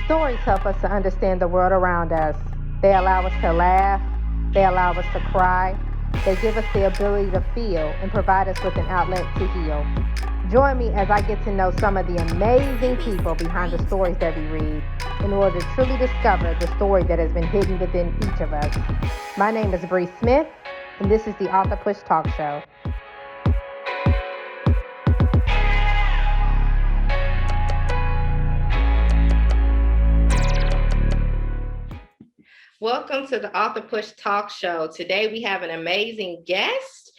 Stories help us to understand the world around us. They allow us to laugh, they allow us to cry, they give us the ability to feel and provide us with an outlet to heal. Join me as I get to know some of the amazing people behind the stories that we read in order to truly discover the story that has been hidden within each of us. My name is Bree Smith, and this is the Author Push Talk Show. Welcome to the Author Push Talk Show. Today we have an amazing guest.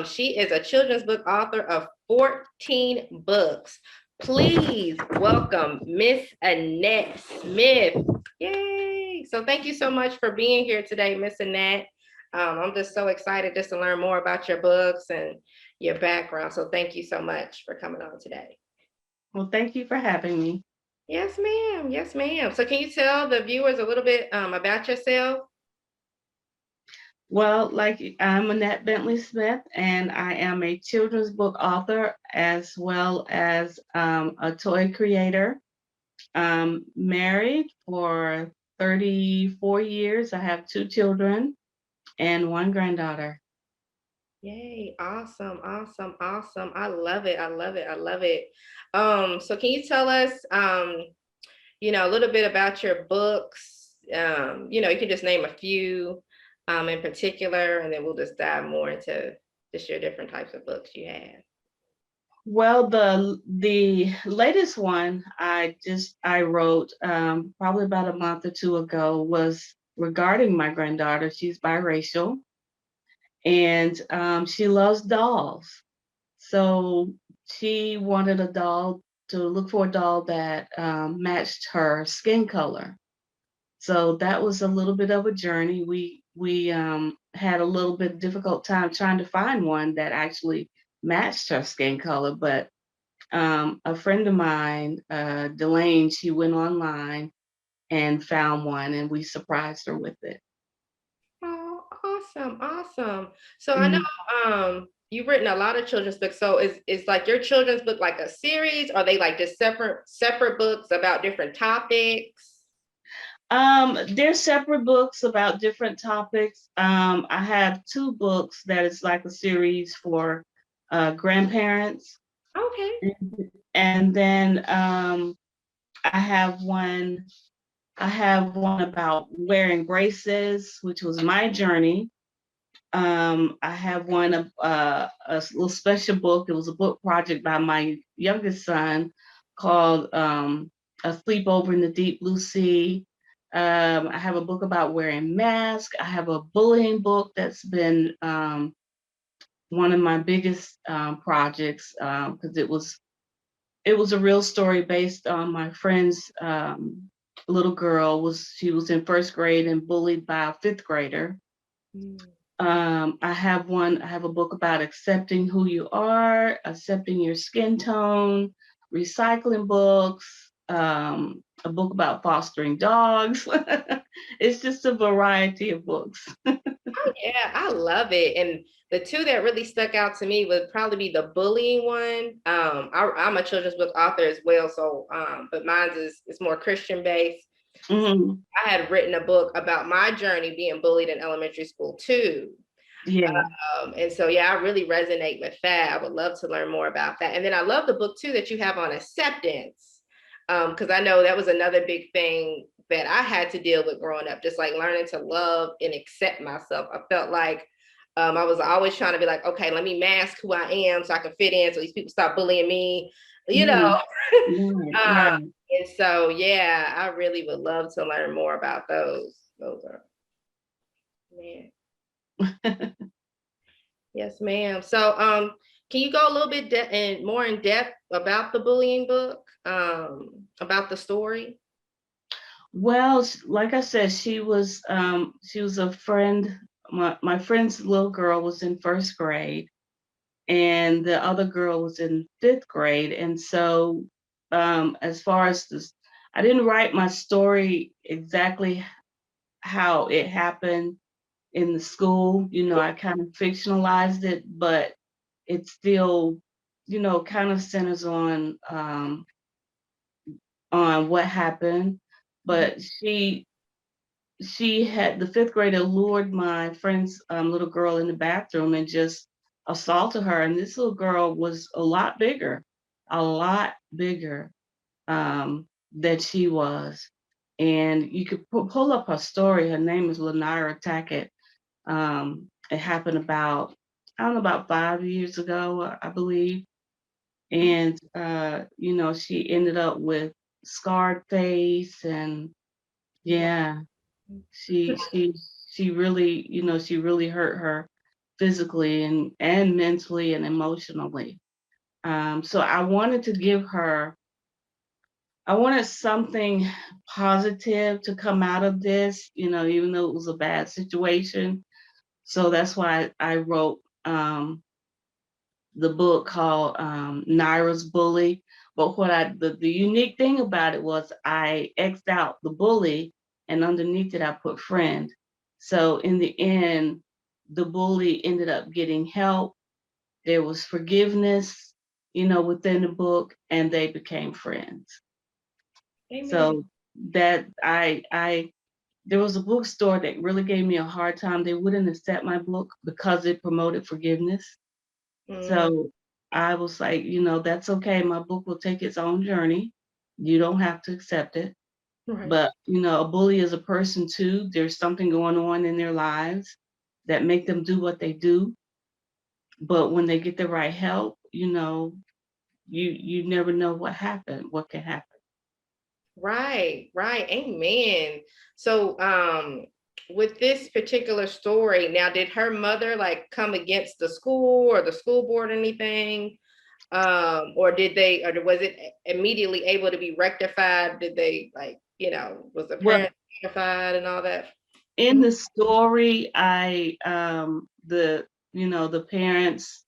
She is a children's book author of 14 books. Please welcome Miss Annette Smith. Yay! So thank you so much for being here today, Miss Annette. I'm just so excited just to learn more about your books and your background. So thank you so much for coming on today. Well, thank you for having me. Yes, ma'am. Yes, ma'am. So can you tell the viewers a little bit about yourself? Well, I'm Annette Bentley Smith, and I am a children's book author as well as a toy creator. Married for 34 years. I have 2 children and 1 granddaughter. Yay, awesome, awesome, awesome. I love it. I love it. I love it. So can you tell us a little bit about your books? You can just name a few in particular, and then we'll just dive more into just your different types of books you have. Well, the latest one I wrote probably about a month or two ago was regarding my granddaughter. She's biracial, and she loves dolls. So she wanted a doll to look for a doll that matched her skin color. So that was a little bit of a journey. We had a little bit difficult time trying to find one that actually matched her skin color, but a friend of mine, Delane, she went online and found one, and we surprised her with it. Oh, awesome, awesome. So I know you've written a lot of children's books. So is like your children's book like a series? Or are they like just separate books about different topics? They're separate books about different topics. I have 2 books that is like a series for grandparents, Okay. and then I have one. I have one about wearing braces, which was my journey. I have one of a little special book. It was a book project by my youngest son called "A Sleepover in the Deep Blue Sea." I have a book about wearing masks. I have a bullying book that's been one of my biggest projects because it was a real story based on my friend's little girl. She was in first grade and bullied by a fifth grader. Mm. I have a book about accepting who you are, accepting your skin tone, recycling books, a book about fostering dogs. It's just a variety of books. Oh yeah, I love it. And the two that really stuck out to me would probably be the bullying one. I'm a children's book author as well, so but mine's is more Christian based. Mhm. I had written a book about my journey being bullied in elementary school too. Yeah. And so, yeah, I really resonate with that. I would love to learn more about that. And then I love the book too that you have on acceptance, because I know that was another big thing that I had to deal with growing up, just like learning to love and accept myself. I felt like I was always trying to be like, okay, let me mask who I am so I can fit in, so these people stop bullying me, you know. Mhm. Right, um, right. and so, yeah, I really would love to learn more about those. Those are, man. Yes, ma'am. So, can you go a little bit and more in depth about the bullying book, about the story? Well, like I said, she was a friend. My friend's little girl was in first grade, and the other girl was in fifth grade. And so, as far as this, I didn't write my story exactly how it happened in the school. I kind of fictionalized it, but it still, kind of centers on what happened. Mhm. but she had the fifth grader lured my friend's little girl in the bathroom and just assaulted her. And this little girl was a lot bigger than she was. And you could pull up her story. Her name is Lanira Tackett. It happened about, I don't know, about 5 years ago, I believe. And, she ended up with scarred face and yeah, she she she really, she really hurt her physically and mentally and emotionally. So I wanted something positive to come out of this, even though it was a bad situation. So that's why I wrote the book called Naira's Bully. But the unique thing about it was I X'd out the bully and underneath it I put friend. So in the end, the bully ended up getting help. There was forgiveness, within the book, and they became friends. Amen. So that I there was a bookstore that really gave me a hard time. They wouldn't accept my book because it promoted forgiveness. Mm, So I was like, that's okay. My book will take its own journey. You don't have to accept it. right. But, a bully is a person too. There's something going on in their lives that make them do what they do. But when they get the right help, you never know what can happen. Right, right. Amen. So, with this particular story, now, did her mother like come against the school or the school board or anything? Or or was it immediately able to be rectified? Did they like, was the Well, parent rectified and all that? in Mhm. the story, the parents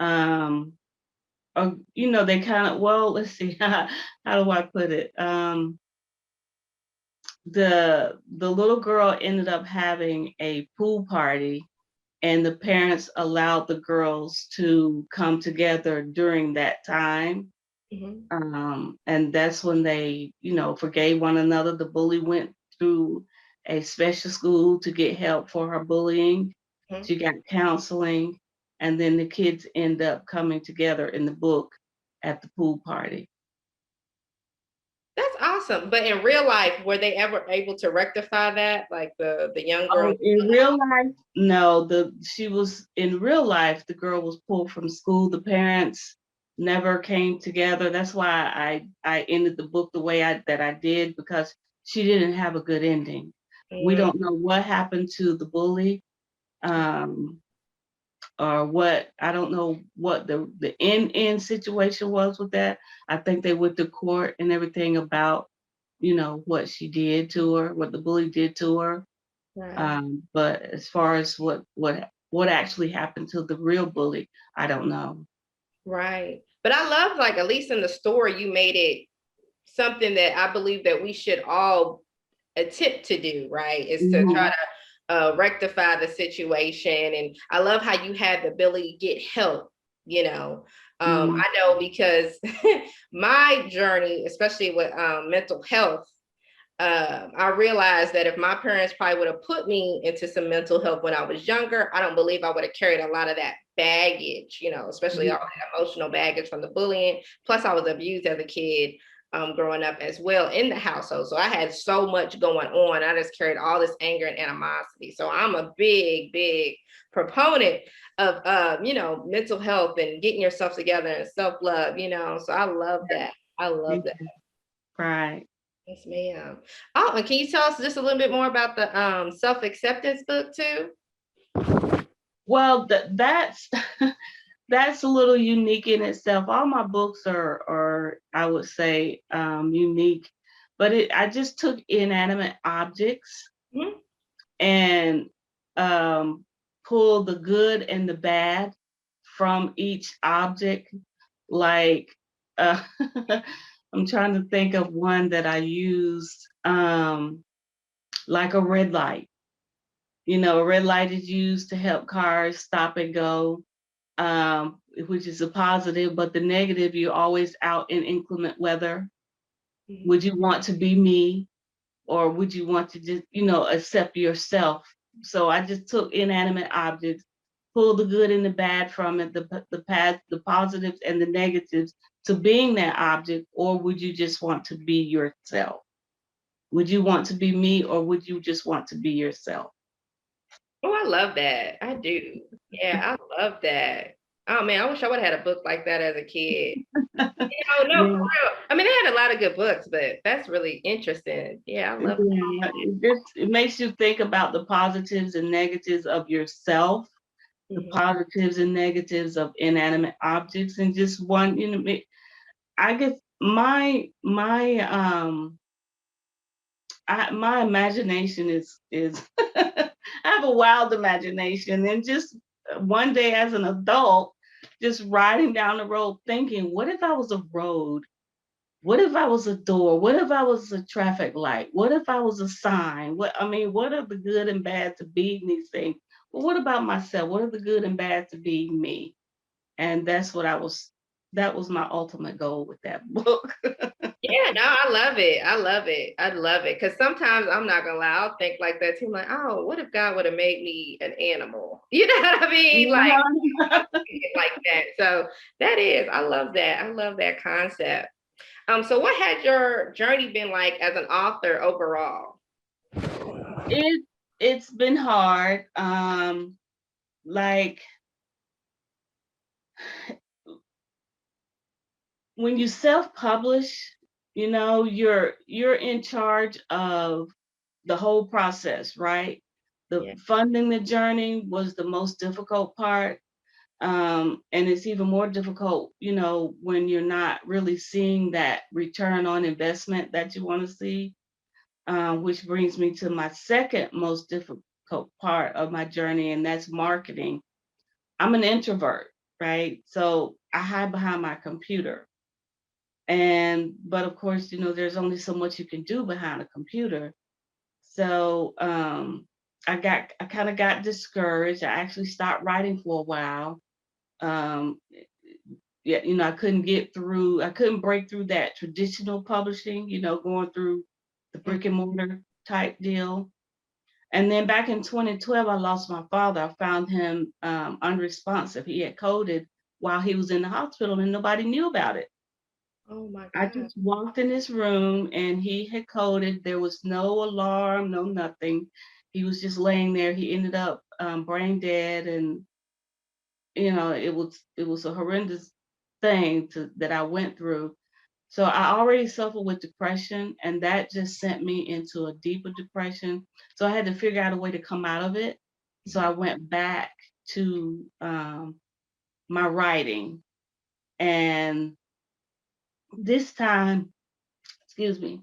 um they kind of, well, let's see, how do I put it? The little girl ended up having a pool party, and the parents allowed the girls to come together during that time. Mhm. And that's when they, forgave one another. The bully went through a special school to get help for her bullying. Mhm. She got counseling, and then the kids end up coming together in the book at the pool party. That's awesome. But in real life, were they ever able to rectify that? Like the young girl? Oh, in real life, no. She was in real life. The girl was pulled from school. The parents never came together. That's why I ended the book the way that I did, because she didn't have a good ending. We Mm, don't know what happened to the bully, um, or what. I don't know what the end situation was with that. I think they went to court and everything about what she did to her, what the bully did to her. right. But as far as what actually happened to the real bully, I don't know. Right. But I love, like, at least in the story, you made it something that I believe that we should all attempt to do, right? Is to try Mhm. to rectify the situation. And I love how you had the ability to get help, you know. Mhm. I know because my journey, especially with mental health, I realized that if my parents probably would have put me into some mental health when I was younger, I don't believe I would have carried a lot of that baggage, especially all Mhm. that emotional baggage from the bullying. Plus, I was abused as a kid growing up as well in the household. So I had so much going on. I just carried all this anger and animosity. So I'm a big, big proponent of, mental health and getting yourself together and self love. So I love that. I love that. Right. Yes, ma'am. Oh, and can you tell us just a little bit more about the self-acceptance book too? Well, that's that's a little unique in itself. All my books are I would say unique, but I just took inanimate objects Mhm. and um, pulled the good and the bad from each object. Like, uh, I'm trying to think of one that I used, like a red light. A red light is used to help cars stop and go, which is a positive, but the negative, you're always out in inclement weather. Mhm. Would you want to be me? or would you want to just, accept yourself? So I just took inanimate objects, pull the good and the bad from it, the positives and the negatives to being that object, or would you just want to be yourself? Would you want to be me, or would you just want to be yourself? Oh, I love that. I do. Yeah, I love that. Oh man, I wish I would have had a book like that as a kid. No, for Yeah, real. I mean, they had a lot of good books, but that's really interesting. Yeah, I love. yeah. It makes you think about the positives and negatives of yourself, the Mhm. positives and negatives of inanimate objects, and just one, I guess my imagination is I have a wild imagination, and just one day as an adult, just riding down the road thinking, what if I was a road? What if I was a door? What if I was a traffic light? What if I was a sign? What are the good and bad to be these things? But what about myself? What are the good and bad to be me? And that was my ultimate goal with that book. Yeah, no, I love it. I love it. I love it. Because sometimes I'm not gonna lie, I'll think like that too. I'm like, oh, what if God would have made me an animal? You know what I mean? Like that. So that is, I love that. I love that concept. So what had your journey been like as an author overall? it it's been hard. Like when you self-publish, you're in charge of the whole process, right? The Yeah. funding the journey was the most difficult part. And it's even more difficult, when you're not really seeing that return on investment that you want to see, which brings me to my second most difficult part of my journey, and that's marketing. I'm an introvert, right? So I hide behind my computer. But of course, there's only so much you can do behind a computer. So I kind of got discouraged. I actually stopped writing for a while. Um, yeah, I couldn't break through that traditional publishing, going through the brick and mortar type deal. And then back in 2012, I lost my father. I found him unresponsive. He had coded while he was in the hospital and nobody knew about it. Oh my I God. just walked in his room and he had coded. There was no alarm, no nothing. He was just laying there. He ended up brain dead, and it was a horrendous thing that I went through. So I already suffered with depression, and that just sent me into a deeper depression. So I had to figure out a way to come out of it. So I went back to my writing, and this time, excuse me,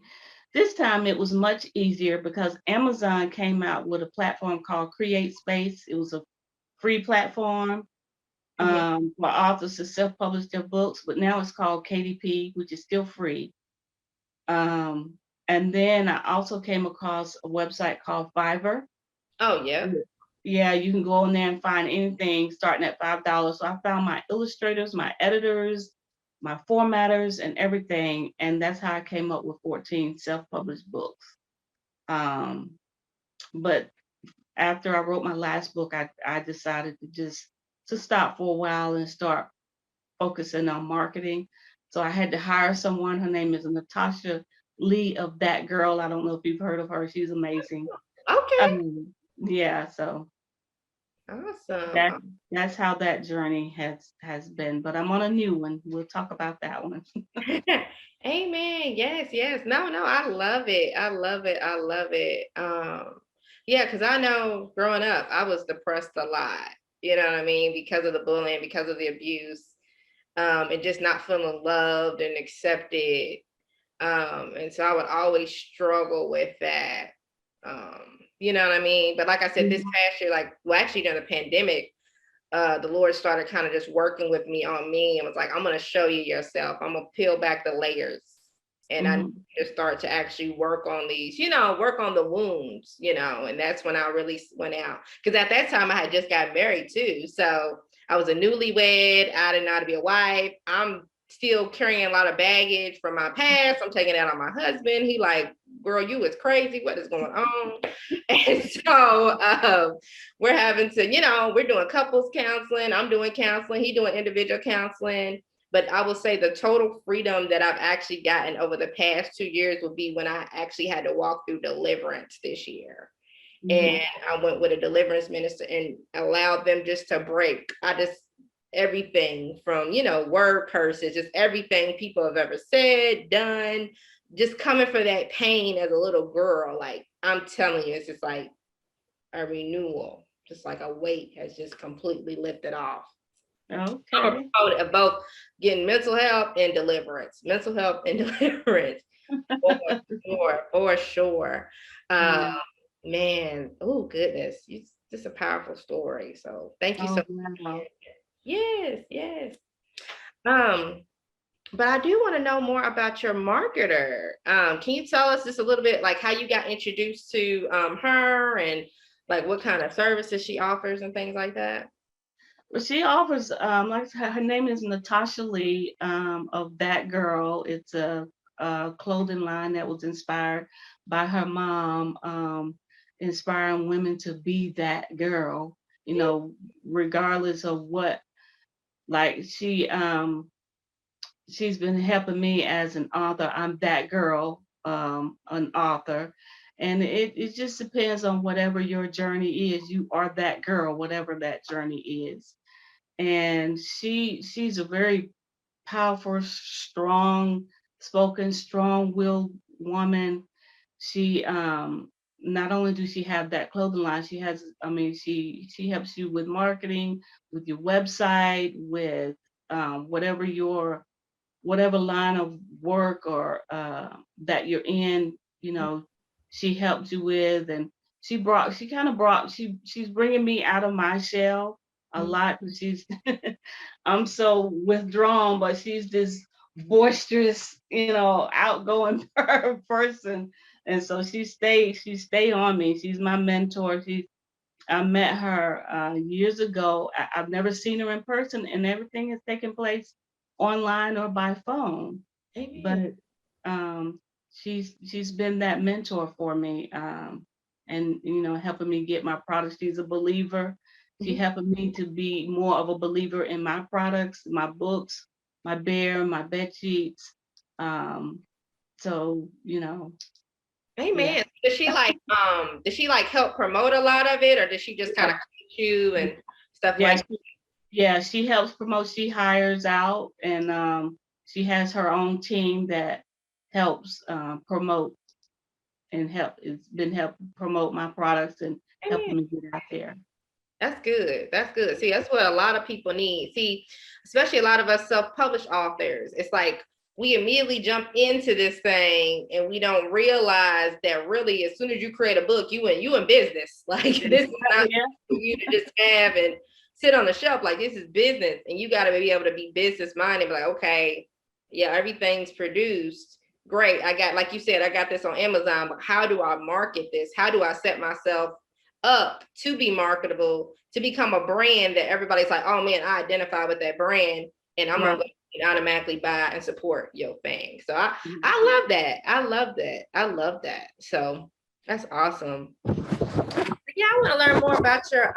this time it was much easier because Amazon came out with a platform called Create Space. It was a free platform Mhm. for authors to self-publish their books, but now it's called KDP, which is still free. Um, and then I also came across a website called Fiverr. Oh yeah. Yeah, you can go on there and find anything starting at $5. So I found my illustrators, my editors, my formatters, and everything. And that's how I came up with 14 self-published books. Um, but after I wrote my last book, I decided to stop for a while and start focusing on marketing. So I had to hire someone. Her name is Natasha Lee of That Girl. I don't know if you've heard of her. She's amazing. Okay. Yeah, so Awesome. that that's how that journey has been. But I'm on a new one. We'll talk about that one. Amen. Yes, yes. No, no, I love it. I love it. I love it. Yeah, because I know growing up, I was depressed a lot. You know what I mean? Because of the bullying, because of the abuse, and just not feeling loved and accepted. And so I would always struggle with that. You know what I mean? But like I said, this past year, like, well, actually during the pandemic, the Lord started kind of just working with me on me and was like, I'm going to show you yourself. I'm going to peel back the layers. And I need Mhm. to start to actually work on these, work on the wounds, and that's when I really went out. Because at that time I had just got married too. So I was a newlywed. I didn't know how to be a wife. I'm still carrying a lot of baggage from my past. I'm taking that on my husband. He like, girl, you is crazy. What is going on? And so we're having to, we're doing couples counseling. I'm doing counseling. He doing individual counseling. But I will say the total freedom that I've actually gotten over the past 2 years would be when I actually had to walk through deliverance this year. And I went with a deliverance minister and allowed them just to break. Everything from, word curses, just everything people have ever said, done, just coming for that pain as a little girl. Like, I'm telling you, it's just like a renewal, just like a weight has just completely lifted off. Okay. Both getting mental health and deliverance, for sure. Man, oh goodness, it's just a powerful story. So thank you so much. Wow. Yes. But I do want to know more about your marketer. Can you tell us just a little bit like how you got introduced to her and like what kind of services she offers and things like that? Well, she offers, like her name is Natasha Lee, of That Girl. It's a clothing line that was inspired by her mom, inspiring women to be that girl, regardless of what, like she's been helping me as an author. I'm that girl, an author. And it just depends on whatever your journey is. You are that girl, whatever that journey is. And she's a very powerful, strong spoken, strong-willed woman. She not only does she have that clothing line, she helps you with marketing, with your website, with whatever whatever line of work or that you're in, she helps you with. And she's bringing me out of my shell a lot, because I'm so withdrawn, but she's this boisterous, outgoing person. And so she stay on me. She's my mentor. I met her years ago. I've never seen her in person, and everything has taken place online or by phone. Amen. But she's been that mentor for me, and helping me get my products. She's a believer. She's helping me to be more of a believer in my products, my books, my bear, my bed sheets. So yeah. Amen. Does she like help promote a lot of it, or does she just kind of coach you and stuff Yeah, like she helps promote. She hires out, and she has her own team that helps promote and it's been helping promote my products and that? helping me get out there. That's good. That's good. See, that's what a lot of people need. See, especially a lot of us self-published authors. It's like we immediately jump into this thing and we don't realize that really as soon as you create a book, you in business. Like this is not Yeah. for you to just have and sit on the shelf. Like this is business. And you gotta be able to be business minded, be like, okay, yeah, everything's produced. Great. I got, like you said, I got this on Amazon, but how do I market this? How do I set myself up to be marketable, to become a brand that everybody's like, oh man, I identify with that brand, and I'm Right. gonna automatically buy and support your thing. So I love that. I love that. So that's awesome. Yeah, I want to learn more about your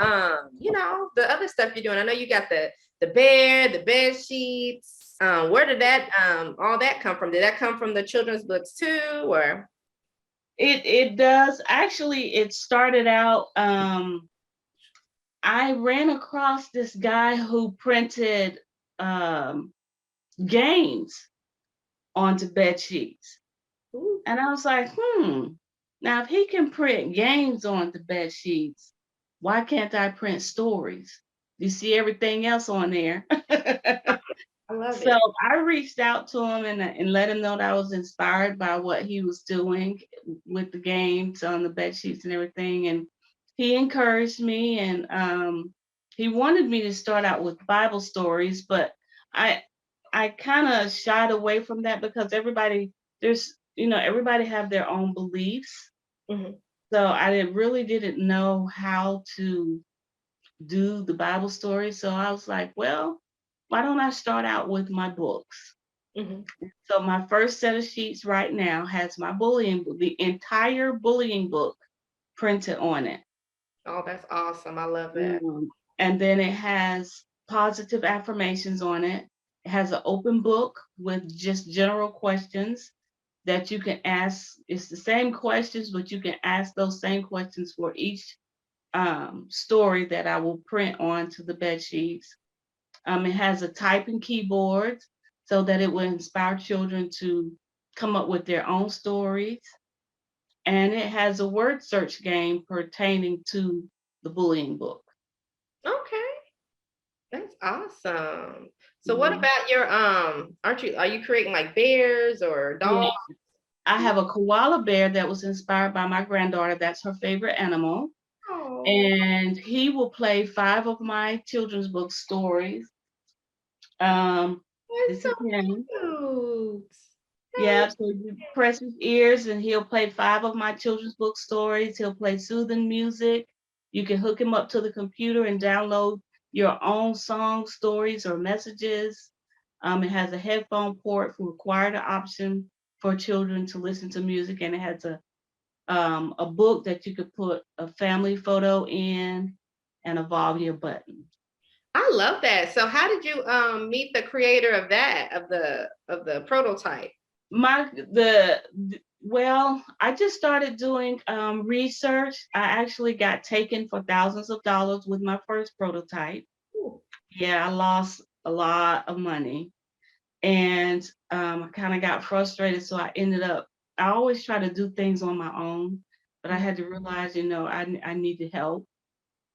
the other stuff you're doing. I know you got the bed sheets. Where did that all that come from? Did that come from the children's books too, or? It does. Actually, it started out, I ran across this guy who printed um, games onto bed sheets. Ooh. And I was like, now if he can print games onto bed sheets, why can't I print stories? You see everything else on there. I love So it. I reached out to him and let him know that I was inspired by what he was doing with the games on the bed sheets and everything. And he encouraged me, and he wanted me to start out with Bible stories, but I I kind of shied away from that because everybody have their own beliefs. Mhm. So really didn't know how to do the Bible story. So I was like, well, why don't I start out with my books? Mhm. So my first set of sheets right now has my bullying, the entire bullying book printed on it. Oh, that's awesome. I love that. And then it has positive affirmations on it. It has an open book with just general questions that you can ask. It's the same questions, but you can ask those same questions for each story that I will print onto the bed sheets. It has a typing keyboard so that it will inspire children to come up with their own stories. And it has a word search game pertaining to the bullying book. Okay, that's awesome. So what Mhm. about your are you creating like bears or Yeah, dogs? I have a koala bear that was inspired by my granddaughter. That's her favorite animal. Oh, And he will play 5 of my children's book stories. Um, that's this is so him. cute. That Yeah, is so you press his ears and he'll play 5 of my children's book stories. He'll play soothing music. You can hook him up to the computer and download your own songs, stories, or messages. It has a headphone port for required option for children to listen to music, and it has a book that you could put a family photo in and a volume button. I love that. So how did you meet the creator of that of the prototype? My the Well, I just started doing research. I actually got taken for thousands of dollars with my first prototype. Ooh. Yeah, I lost a lot of money, and I kind of got frustrated. So I ended up. I always try to do things on my own, but I had to realize, I needed help.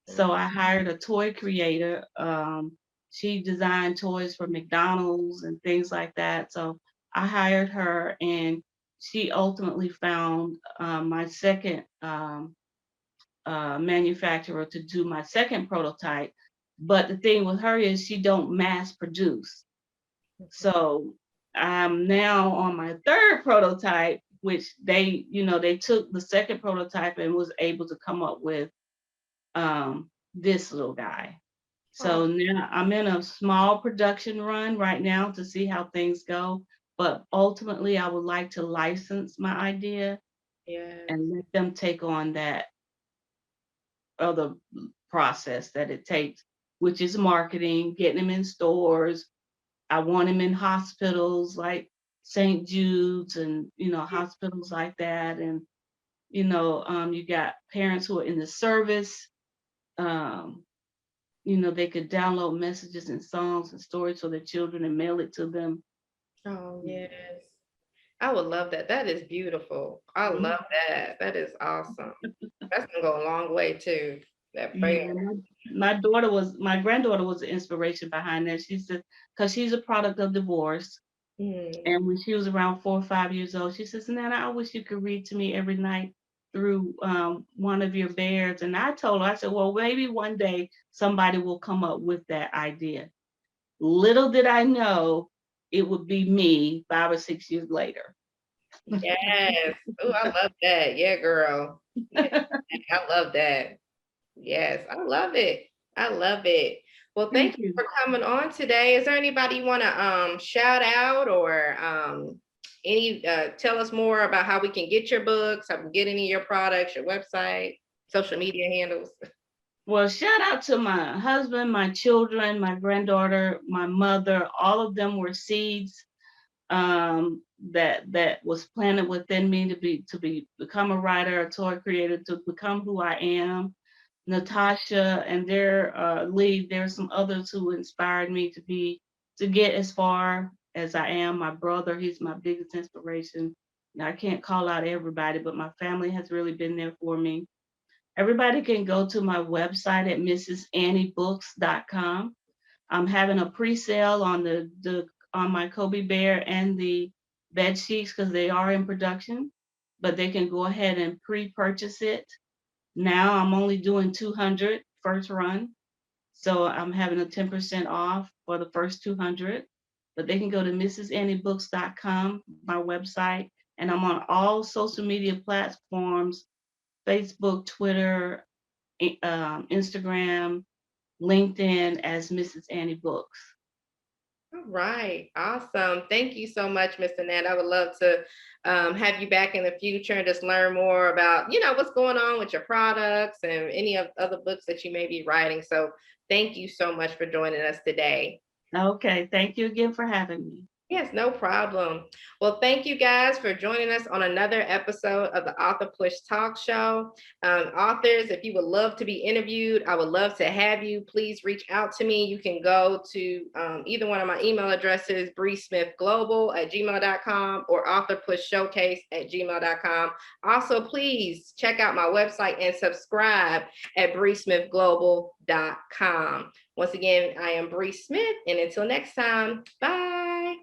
So I hired a toy creator. She designed toys for McDonald's and things like that. So I hired her, and she ultimately found my second manufacturer to do my second prototype. But the thing with her is she don't mass produce. So I'm now on my third prototype, which they took the second prototype and was able to come up with this little guy. Oh, So now I'm in a small production run right now to see how things go. But ultimately, I would like to license my idea yes. and let them take on that other process that it takes, which is marketing, getting them in stores. I want them in hospitals like St. Jude's and hospitals like that. And you got parents who are in the service. Um, they could download messages and songs and stories for their children and mail it to them. Oh, yes. I would love that. That is beautiful. I Mhm. love that. That is awesome. That's gonna go a long way too. That bear. Yeah, my granddaughter was the inspiration behind that. She said, because she's a product of divorce. Mm. And when she was around 4 or 5 years old, she says, Nana, I wish you could read to me every night through one of your bears. And I told her, I said, well, maybe one day somebody will come up with that idea. Little did I know it would be me 5 or 6 years later. Yes. Oh, I love that. Yeah, girl. Yeah, I love that. Yes, I love it. I love it. Well, thank Thank you you. for coming on today. Is there anybody you want to shout out or any tell us more about how we can get your books, how we can get any of your products, your website, social media handles? Well, shout out to my husband, my children, my granddaughter, my mother. All of them were seeds that was planted within me to become a writer, a toy creator, to become who I am. Natasha and their lead. There's some others who inspired me to get as far as I am. My brother, he's my biggest inspiration. Now, I can't call out everybody, but my family has really been there for me. Everybody can go to my website at mrsannybooks.com. I'm having a pre-sale on the on my Kobe Bear and the bed sheets because they are in production, but they can go ahead and pre-purchase it. Now I'm only doing 200 first run, so I'm having a 10% off for the first 200. But they can go to mrsannybooks.com, my website, and I'm on all social media platforms: Facebook, Twitter, Instagram, LinkedIn as Mrs. Annie Books. All right, awesome. Thank you so much, Miss Annette. I would love to have you back in the future and just learn more about, what's going on with your products and any of other books that you may be writing. So thank you so much for joining us today. Okay, thank you again for having me. Yes, no problem. Well, thank you guys for joining us on another episode of the Author Push Talk Show. Authors, if you would love to be interviewed, I would love to have you. Please reach out to me. You can go to either one of my email addresses, breesmithglobal@gmail.com or authorpushshowcase@gmail.com. Also, please check out my website and subscribe at breesmithglobal.com. Once again, I am Bree Smith, and until next time, bye.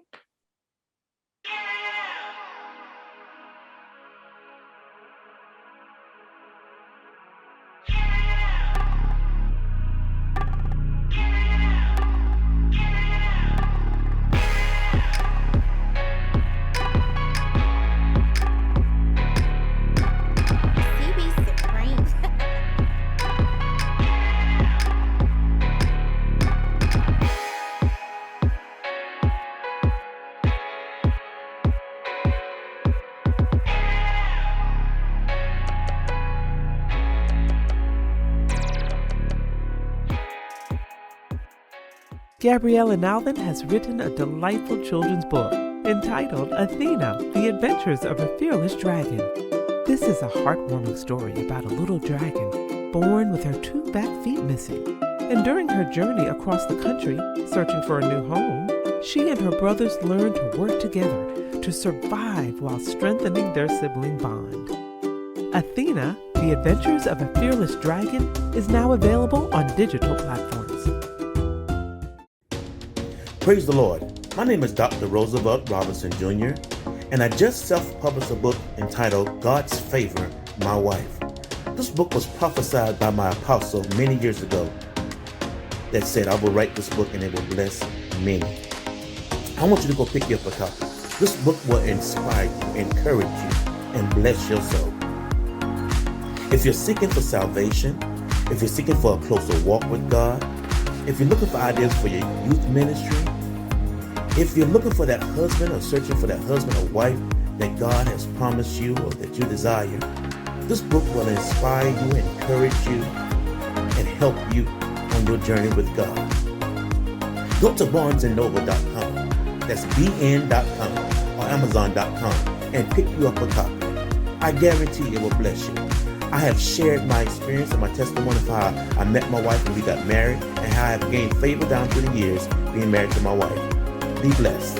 Gabriella Nalvin has written a delightful children's book entitled Athena, The Adventures of a Fearless Dragon. This is a heartwarming story about a little dragon born with her 2 back feet missing. And during her journey across the country, searching for a new home, she and her brothers learn to work together to survive while strengthening their sibling bond. Athena, The Adventures of a Fearless Dragon is now available on digital platforms. Praise the Lord. My name is Dr. Roosevelt Robinson Jr., and I just self-published a book entitled God's Favor, My Wife. This book was prophesied by my apostle many years ago that said, I will write this book and it will bless many. I want you to go pick up a copy. This book will inspire you, encourage you, and bless your soul. If you're seeking for salvation, if you're seeking for a closer walk with God, if you're looking for ideas for your youth ministry, if you're looking for that husband or searching for that husband or wife that God has promised you or that you desire, this book will inspire you, encourage you, and help you on your journey with God. Go to barnesandnoble.com, that's bn.com or amazon.com, and pick you up a copy. I guarantee it will bless you. I have shared my experience and my testimony of how I met my wife and we got married, and how I have gained favor down through the years being married to my wife. Be blessed.